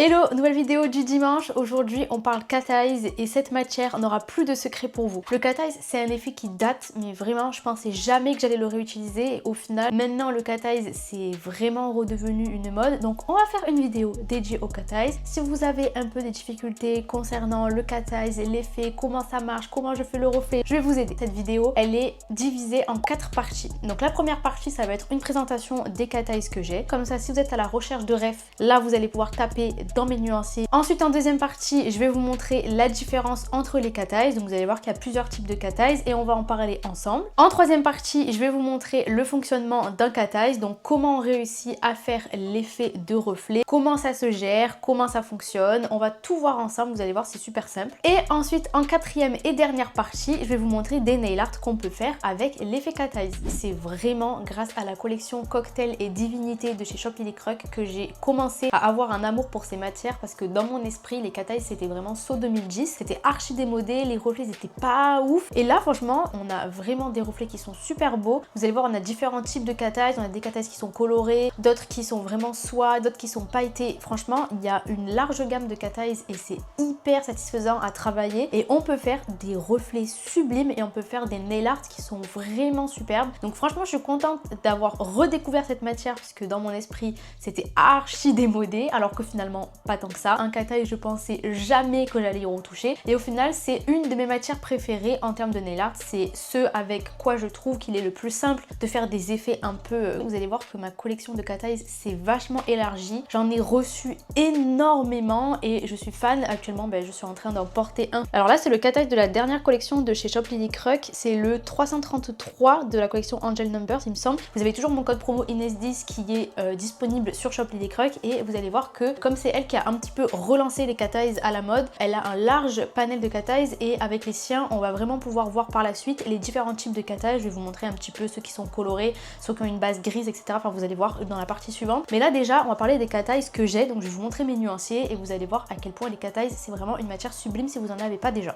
Hello, nouvelle vidéo du dimanche. Aujourd'hui on parle cat eyes et cette matière n'aura plus de secret pour vous. Le cat eyes c'est un effet qui date, mais vraiment je pensais jamais que j'allais le réutiliser et au final maintenant le cat eyes c'est vraiment redevenu une mode. Donc on va faire une vidéo dédiée au cat eyes. Si vous avez un peu des difficultés concernant le cat eyes, l'effet, comment ça marche, comment je fais le reflet, je vais vous aider. Cette vidéo elle est divisée en 4 parties. Donc la première partie ça va être une présentation des cat eyes que j'ai. Comme ça si vous êtes à la recherche de refs, là vous allez pouvoir taper dans mes nuanciers. Ensuite en deuxième partie je vais vous montrer la différence entre les cat eyes. Donc vous allez voir qu'il y a plusieurs types de cat eyes et on va en parler ensemble. En troisième partie je vais vous montrer le fonctionnement d'un cat eyes. Donc comment on réussit à faire l'effet de reflet, comment ça se gère, comment ça fonctionne. On va tout voir ensemble, vous allez voir c'est super simple. Et ensuite en quatrième et dernière partie je vais vous montrer des nail art qu'on peut faire avec l'effet cat eyes. C'est vraiment grâce à la collection Cocktail et Divinité de chez Shop Lily Croc que j'ai commencé à avoir un amour pour ces matières, parce que dans mon esprit les cat eyes c'était vraiment saut 2010, c'était archi démodé, les reflets étaient pas ouf et là franchement on a vraiment des reflets qui sont super beaux. Vous allez voir on a différents types de cat eyes, on a des cat eyes qui sont colorés, d'autres qui sont vraiment soie, d'autres qui sont pailletés. Franchement il y a une large gamme de cat eyes et c'est hyper satisfaisant à travailler et on peut faire des reflets sublimes et on peut faire des nail art qui sont vraiment superbes. Donc franchement je suis contente d'avoir redécouvert cette matière puisque dans mon esprit c'était archi démodé alors que finalement pas tant que ça. Un cat eye je pensais jamais que j'allais y retoucher et au final c'est une de mes matières préférées en termes de nail art. C'est ce avec quoi je trouve qu'il est le plus simple de faire des effets un peu... Vous allez voir que ma collection de cat eyes s'est vachement élargie. J'en ai reçu énormément et je suis fan. Actuellement je suis en train d'en porter un. Alors là c'est le cat eye de la dernière collection de chez Shop Lily Croc. C'est le 333 de la collection Angel Numbers il me semble. Vous avez toujours mon code promo Ines10 qui est disponible sur Shop Lily Croc et vous allez voir que comme c'est elle qui a un petit peu relancé les cat eyes à la mode, elle a un large panel de cat eyes et avec les siens on va vraiment pouvoir voir par la suite les différents types de cat eyes. Je vais vous montrer un petit peu ceux qui sont colorés, ceux qui ont une base grise etc. Enfin vous allez voir dans la partie suivante. Mais là déjà on va parler des cat eyes que j'ai, donc je vais vous montrer mes nuanciers et vous allez voir à quel point les cat eyes c'est vraiment une matière sublime si vous n'en avez pas déjà.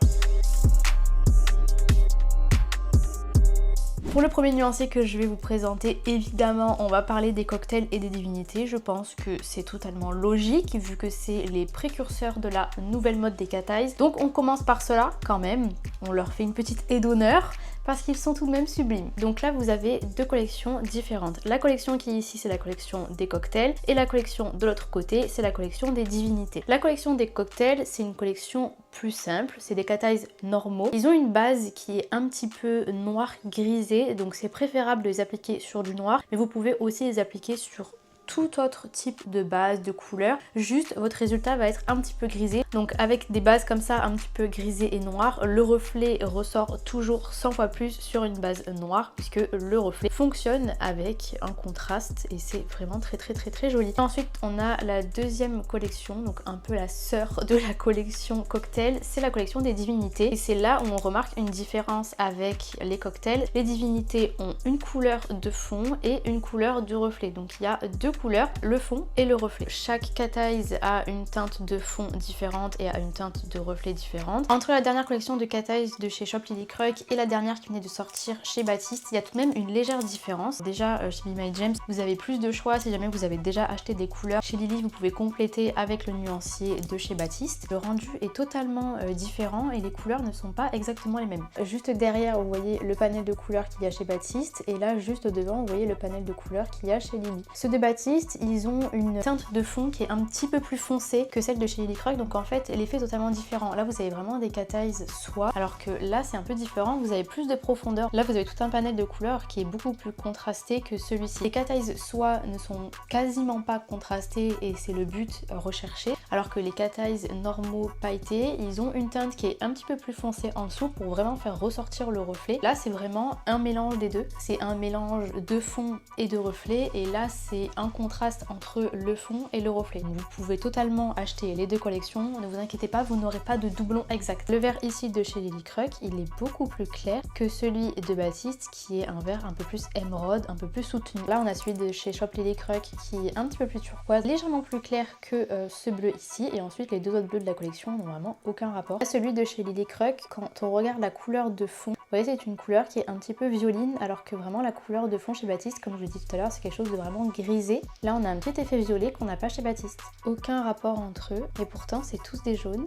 Pour le premier nuancier que je vais vous présenter, évidemment on va parler des cocktails et des divinités. Je pense que c'est totalement logique vu que c'est les précurseurs de la nouvelle mode des cat eyes. Donc on commence par cela quand même, on leur fait une petite aide d'honneur parce qu'ils sont tout de même sublimes. Donc là vous avez deux collections différentes. La collection qui est ici c'est la collection des cocktails et la collection de l'autre côté c'est la collection des divinités. La collection des cocktails c'est une collection plus simple, c'est des cat eyes normaux. Ils ont une base qui est un petit peu noir grisé, donc c'est préférable de les appliquer sur du noir, mais vous pouvez aussi les appliquer sur tout autre type de base, de couleur. Juste votre résultat va être un petit peu grisé. Donc avec des bases comme ça un petit peu grisées et noires, le reflet ressort toujours 100 fois plus sur une base noire puisque le reflet fonctionne avec un contraste et c'est vraiment très joli. Ensuite on a la deuxième collection, donc un peu la sœur de la collection cocktail, c'est la collection des divinités et c'est là où on remarque une différence avec les cocktails. Les divinités ont une couleur de fond et une couleur de reflet, donc il y a deux couleurs, le fond et le reflet. Chaque cat eyes a une teinte de fond différente et a une teinte de reflet différente. Entre la dernière collection de cat eyes de chez Shop Lily Croc et la dernière qui venait de sortir chez Baptiste, il y a tout de même une légère différence. Déjà chez Be My Gems vous avez plus de choix si jamais vous avez déjà acheté des couleurs. Chez Lily vous pouvez compléter avec le nuancier de chez Baptiste. Le rendu est totalement différent et les couleurs ne sont pas exactement les mêmes. Juste derrière vous voyez le panel de couleurs qu'il y a chez Baptiste et là juste devant vous voyez le panel de couleurs qu'il y a chez Lily. Ceux de Baptiste ils ont une teinte de fond qui est un petit peu plus foncée que celle de chez Lily Croc, donc en fait l'effet est totalement différent. Là vous avez vraiment des cat eyes soie alors que là c'est un peu différent, vous avez plus de profondeur. Là vous avez tout un panel de couleurs qui est beaucoup plus contrasté que celui-ci. Les cat eyes soie ne sont quasiment pas contrastés et c'est le but recherché, alors que les cat eyes normaux pailletés ils ont une teinte qui est un petit peu plus foncée en dessous pour vraiment faire ressortir le reflet. Là c'est vraiment un mélange des deux, c'est un mélange de fond et de reflet et là c'est un contraste entre le fond et le reflet. Donc vous pouvez totalement acheter les deux collections, ne vous inquiétez pas, vous n'aurez pas de doublon exact. Le vert ici de chez Lily Croc, il est beaucoup plus clair que celui de Baptiste qui est un vert un peu plus émeraude, un peu plus soutenu. Là on a celui de chez Shop Lily Croc qui est un petit peu plus turquoise, légèrement plus clair que ce bleu ici et ensuite les deux autres bleus de la collection n'ont vraiment aucun rapport. Là, celui de chez Lily Croc, quand on regarde la couleur de fond, voyez, c'est une couleur qui est un petit peu violine, alors que vraiment la couleur de fond chez Baptiste, comme je l'ai dit tout à l'heure, c'est quelque chose de vraiment grisé. Là, on a un petit effet violet qu'on n'a pas chez Baptiste. Aucun rapport entre eux, et pourtant, c'est tous des jaunes.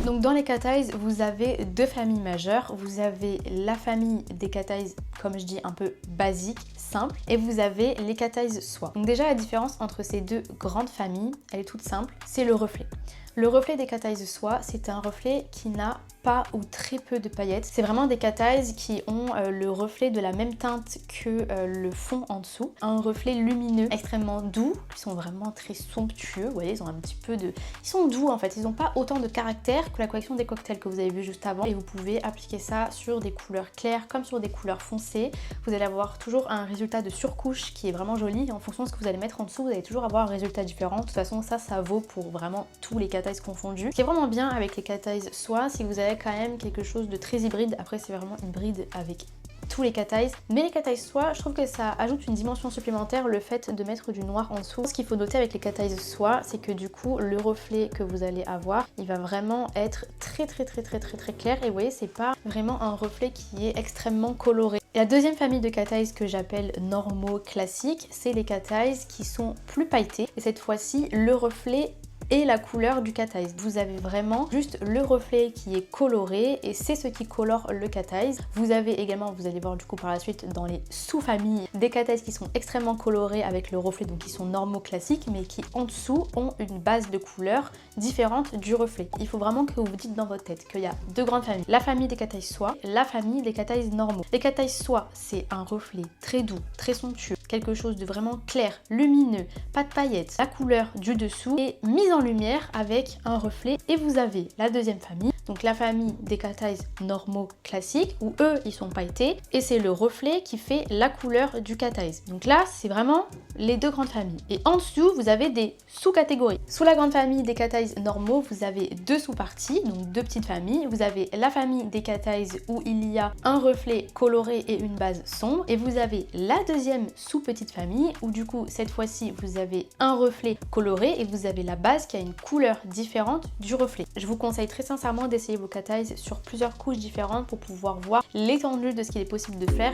Donc dans les cat eyes, vous avez deux familles majeures. Vous avez la famille des cat eyes, comme je dis, un peu basique, simple, et vous avez les cat eyes soie. Donc déjà la différence entre ces deux grandes familles, elle est toute simple, c'est le reflet. Le reflet des cat eyes soie, c'est un reflet qui n'a pas ou très peu de paillettes. C'est vraiment des cat eyes qui ont le reflet de la même teinte que le fond en dessous. Un reflet lumineux, extrêmement doux, qui sont vraiment très somptueux. Vous voyez, ils ont un petit peu de... Ils sont doux en fait, ils n'ont pas autant de caractère que la collection des cocktails que vous avez vu juste avant. Et vous pouvez appliquer ça sur des couleurs claires comme sur des couleurs foncées. Vous allez avoir toujours un résultat de surcouche qui est vraiment joli. En fonction de ce que vous allez mettre en dessous, vous allez toujours avoir un résultat différent. De toute façon, ça vaut pour vraiment tous les cat eyes confondus. Ce qui est vraiment bien avec les cat eyes soie, c'est que vous avez quand même quelque chose de très hybride. Après, c'est vraiment hybride avec tous les cat eyes. Mais les cat eyes soie, je trouve que ça ajoute une dimension supplémentaire, le fait de mettre du noir en dessous. Ce qu'il faut noter avec les cat eyes soie, c'est que du coup, le reflet que vous allez avoir, il va vraiment être très clair. Et vous voyez, c'est pas vraiment un reflet qui est extrêmement coloré. Et la deuxième famille de cat eyes que j'appelle normaux classiques, c'est les cat eyes qui sont plus pailletés. Et cette fois-ci, le reflet et la couleur du cat eyes. Vous avez vraiment juste le reflet qui est coloré et c'est ce qui colore le cat eyes. Vous avez également, vous allez voir du coup par la suite dans les sous-familles, des cat eyes qui sont extrêmement colorés avec le reflet, donc qui sont normaux classiques, mais qui en dessous ont une base de couleur différente du reflet. Il faut vraiment que vous vous dites dans votre tête qu'il y a deux grandes familles. La famille des cat eyes soie, la famille des cat eyes normaux. Les cat eyes soie, c'est un reflet très doux, très somptueux, quelque chose de vraiment clair, lumineux, pas de paillettes, la couleur du dessous est mise en lumière avec un reflet. Et vous avez la deuxième famille, donc la famille des cat eyes normaux classiques, où eux ils sont pailletés et c'est le reflet qui fait la couleur du cat eyes. Donc là c'est vraiment les deux grandes familles. Et en dessous vous avez des sous-catégories. Sous la grande famille des cat eyes normaux, vous avez deux sous-parties, donc deux petites familles. Vous avez la famille des cat eyes où il y a un reflet coloré et une base sombre, et vous avez la deuxième sous-petite famille où du coup cette fois-ci vous avez un reflet coloré et vous avez la base qui a une couleur différente du reflet. Je vous conseille très sincèrement d'essayer vos cat eyes sur plusieurs couches différentes pour pouvoir voir l'étendue de ce qu'il est possible de faire.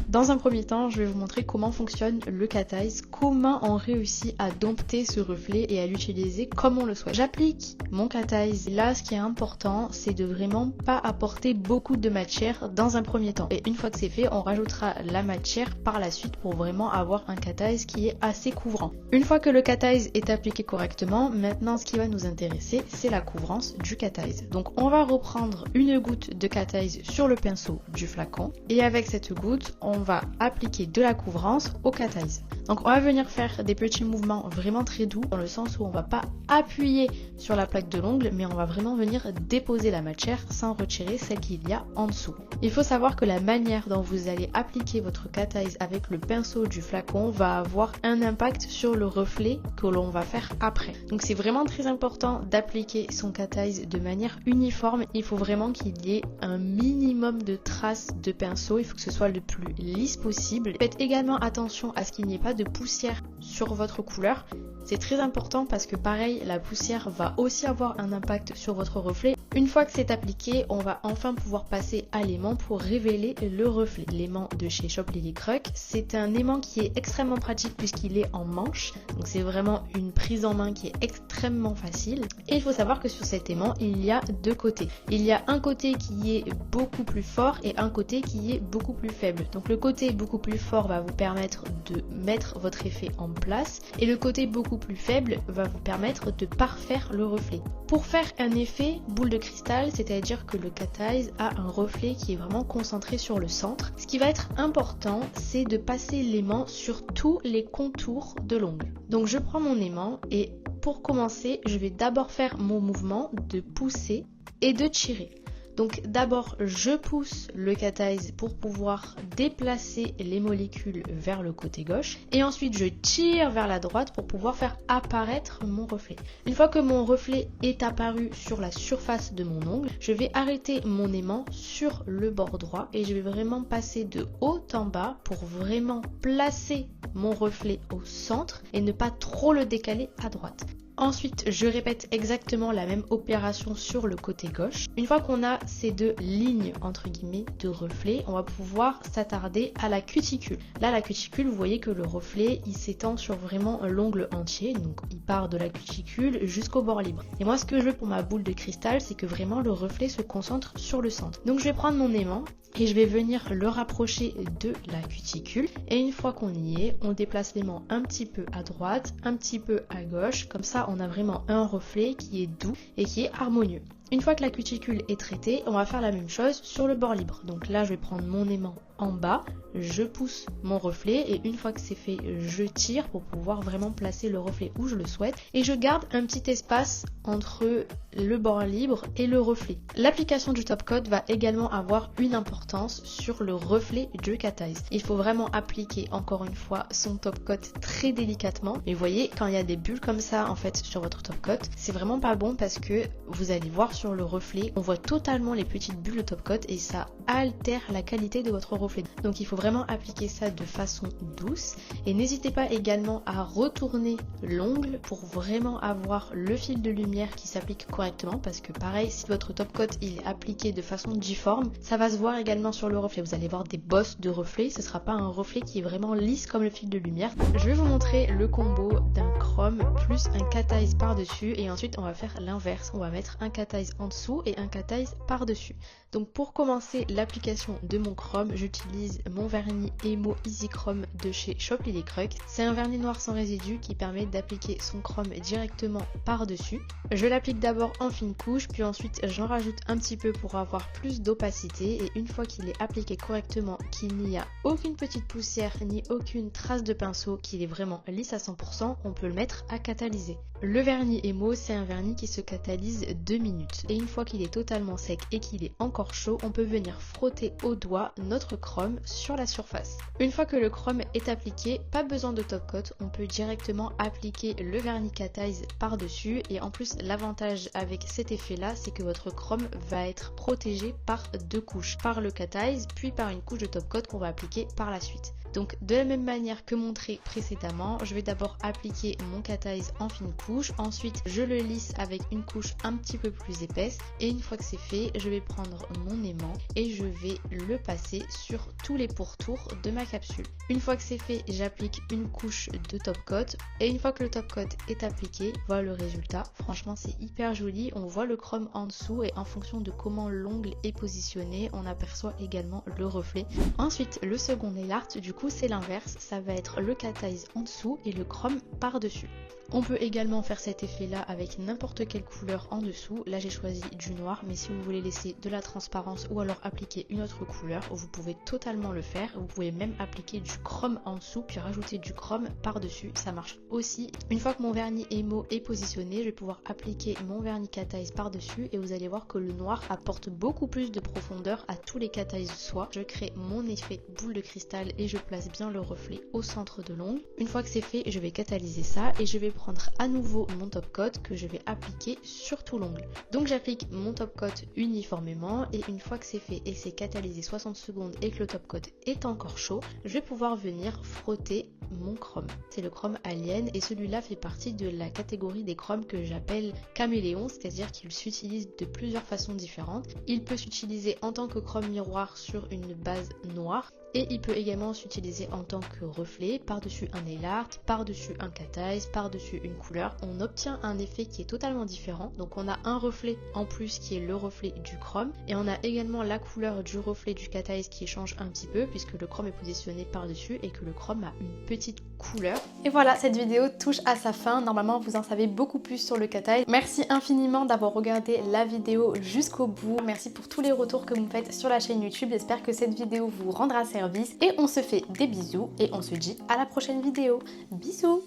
Dans un premier temps, je vais vous montrer comment fonctionne le cat eyes, comment on réussit à dompter ce reflet et à l'utiliser comme on le souhaite. J'applique mon cat eyes. Là, ce qui est important, c'est de vraiment pas apporter beaucoup de matière dans un premier temps. Et une fois que c'est fait, on rajoutera la matière par la suite pour vraiment avoir un cat eyes qui est assez couvrant. Une fois que le cat eyes est appliqué correctement, maintenant ce qui va nous intéresser, c'est la couvrance du cat eyes. Donc on va reprendre une goutte de cat eyes sur le pinceau du flacon et avec cette goutte, on va appliquer de la couvrance au cat eyes. Donc on va venir faire des petits mouvements vraiment très doux, dans le sens où on va pas appuyer sur la plaque de l'ongle, mais on va vraiment venir déposer la matière sans retirer celle qu'il y a en dessous. Il faut savoir que la manière dont vous allez appliquer votre cat eyes avec le pinceau du flacon va avoir un impact sur le reflet que l'on va faire après. Donc c'est vraiment très important d'appliquer son cat eyes de manière uniforme. Il faut vraiment qu'il y ait un minimum de traces de pinceau, il faut que ce soit le plus lisse possible. Faites également attention à ce qu'il n'y ait pas de poussière sur votre couleur. C'est très important parce que pareil, la poussière va aussi avoir un impact sur votre reflet. Une fois que c'est appliqué, on va enfin pouvoir passer à l'aimant pour révéler le reflet. L'aimant de chez Shop Lily Croc, c'est un aimant qui est extrêmement pratique puisqu'il est en manche. Donc c'est vraiment une prise en main qui est extrêmement facile. Et il faut savoir que sur cet aimant, il y a deux côtés. Il y a un côté qui est beaucoup plus fort et un côté qui est beaucoup plus faible. Donc le côté beaucoup plus fort va vous permettre de mettre votre effet en place et le côté beaucoup plus faible va vous permettre de parfaire le reflet. Pour faire un effet boule de cristal, c'est-à-dire que le cat eyes a un reflet qui est vraiment concentré sur le centre, ce qui va être important, c'est de passer l'aimant sur tous les contours de l'ongle. Donc je prends mon aimant et pour commencer, je vais d'abord faire mon mouvement de pousser et de tirer. Donc d'abord je pousse le cat eyes pour pouvoir déplacer les molécules vers le côté gauche et ensuite je tire vers la droite pour pouvoir faire apparaître mon reflet. Une fois que mon reflet est apparu sur la surface de mon ongle, je vais arrêter mon aimant sur le bord droit et je vais vraiment passer de haut en bas pour vraiment placer mon reflet au centre et ne pas trop le décaler à droite. Ensuite, je répète exactement la même opération sur le côté gauche. Une fois qu'on a ces deux lignes entre guillemets de reflets, on va pouvoir s'attarder à la cuticule. Là, la cuticule, vous voyez que le reflet, il s'étend sur vraiment l'ongle entier. Donc, il part de la cuticule jusqu'au bord libre. Et moi, ce que je veux pour ma boule de cristal, c'est que vraiment le reflet se concentre sur le centre. Donc, je vais prendre mon aimant et je vais venir le rapprocher de la cuticule. Et une fois qu'on y est, on déplace l'aimant un petit peu à droite, un petit peu à gauche. Comme ça, on a vraiment un reflet qui est doux et qui est harmonieux. Une fois que la cuticule est traitée, on va faire la même chose sur le bord libre. Donc là, je vais prendre mon aimant en bas, je pousse mon reflet et une fois que c'est fait, je tire pour pouvoir vraiment placer le reflet où je le souhaite. Et je garde un petit espace entre le bord libre et le reflet. L'application du top coat va également avoir une importance sur le reflet du cat eyes. Il faut vraiment appliquer encore une fois son top coat très délicatement. Mais vous voyez, quand il y a des bulles comme ça en fait sur votre top coat, c'est vraiment pas bon parce que vous allez voir sur le reflet, on voit totalement les petites bulles de top coat et ça altère la qualité de votre reflet. Donc il faut vraiment appliquer ça de façon douce et n'hésitez pas également à retourner l'ongle pour vraiment avoir le fil de lumière qui s'applique correctement parce que pareil, si votre top coat il est appliqué de façon difforme, ça va se voir également sur le reflet. Vous allez voir des bosses de reflet, ce sera pas un reflet qui est vraiment lisse comme le fil de lumière. Je vais vous montrer le combo d'un chrome plus un cat eyes par dessus et ensuite on va faire l'inverse, on va mettre un cat eyes en dessous et un cat eyes par dessus. Donc pour commencer l'application de mon chrome, j'utilise mon vernis Emo Easy Chrome de chez Shop Lily Croc. C'est un vernis noir sans résidu qui permet d'appliquer son chrome directement par dessus. Je l'applique d'abord en fine couche, puis ensuite j'en rajoute un petit peu pour avoir plus d'opacité et une fois qu'il est appliqué correctement, qu'il n'y a aucune petite poussière ni aucune trace de pinceau, qu'il est vraiment lisse à 100%, on peut le mettre à catalyser. Le vernis Emo, c'est un vernis qui se catalyse 2 minutes et une fois qu'il est totalement sec et qu'il est encore chaud, on peut venir frotter au doigt notre chrome sur la surface. Une fois que le chrome est appliqué, pas besoin de top coat, on peut directement appliquer le vernis cat eyes par dessus et en plus l'avantage avec cet effet là, c'est que votre chrome va être protégé par deux couches, par le cat eyes puis par une couche de top coat qu'on va appliquer par la suite. Donc de la même manière que montré précédemment, je vais d'abord appliquer mon cat eyes en fine couche, ensuite je le lisse avec une couche un petit peu plus épaisse et une fois que c'est fait, je vais prendre mon aimant et je vais le passer sur tous les pourtours de ma capsule. Une fois que c'est fait, j'applique une couche de top coat et une fois que le top coat est appliqué, voilà le résultat. Franchement c'est hyper joli, on voit le chrome en dessous et en fonction de comment l'ongle est positionné, on aperçoit également le reflet. Ensuite le second nail art, du coup c'est l'inverse, ça va être le cat eyes en dessous et le chrome par dessus. On peut également faire cet effet là avec n'importe quelle couleur en dessous. Là j'ai choisi du noir, mais si vous voulez laisser de la transparence ou alors appliquer une autre couleur, vous pouvez totalement le faire. Vous pouvez même appliquer du chrome en dessous puis rajouter du chrome par dessus, ça marche aussi. Une fois que mon vernis Emo est positionné, je vais pouvoir appliquer mon vernis cat eyes par dessus et vous allez voir que le noir apporte beaucoup plus de profondeur à tous les cat eyes soie. Je crée mon effet boule de cristal et je place bien le reflet au centre de l'ongle. Une fois que c'est fait, je vais catalyser ça et je vais prendre à nouveau mon top coat que je vais appliquer sur tout l'ongle. Donc j'applique mon top coat uniformément et une fois que c'est fait et que c'est catalysé 60 secondes et que le top coat est encore chaud, je vais pouvoir venir frotter mon chrome. C'est le chrome Alien et celui-là fait partie de la catégorie des chromes que j'appelle caméléon, c'est-à-dire qu'il s'utilise de plusieurs façons différentes. Il peut s'utiliser en tant que chrome miroir sur une base noire et il peut également s'utiliser en tant que reflet, par-dessus un nail art, par-dessus un cat eyes, par-dessus une couleur. On obtient un effet qui est totalement différent. Donc on a un reflet en plus qui est le reflet du chrome et on a également la couleur du reflet du cat eyes qui change un petit peu puisque le chrome est positionné par-dessus et que le chrome a une petite couleur. Et voilà, cette vidéo touche à sa fin. Normalement vous en savez beaucoup plus sur le cat eyes. Merci infiniment d'avoir regardé la vidéo jusqu'au bout. Merci pour tous les retours que vous me faites sur la chaîne YouTube. J'espère que cette vidéo vous rendra service et on se fait des bisous et on se dit à la prochaine vidéo. Bisous.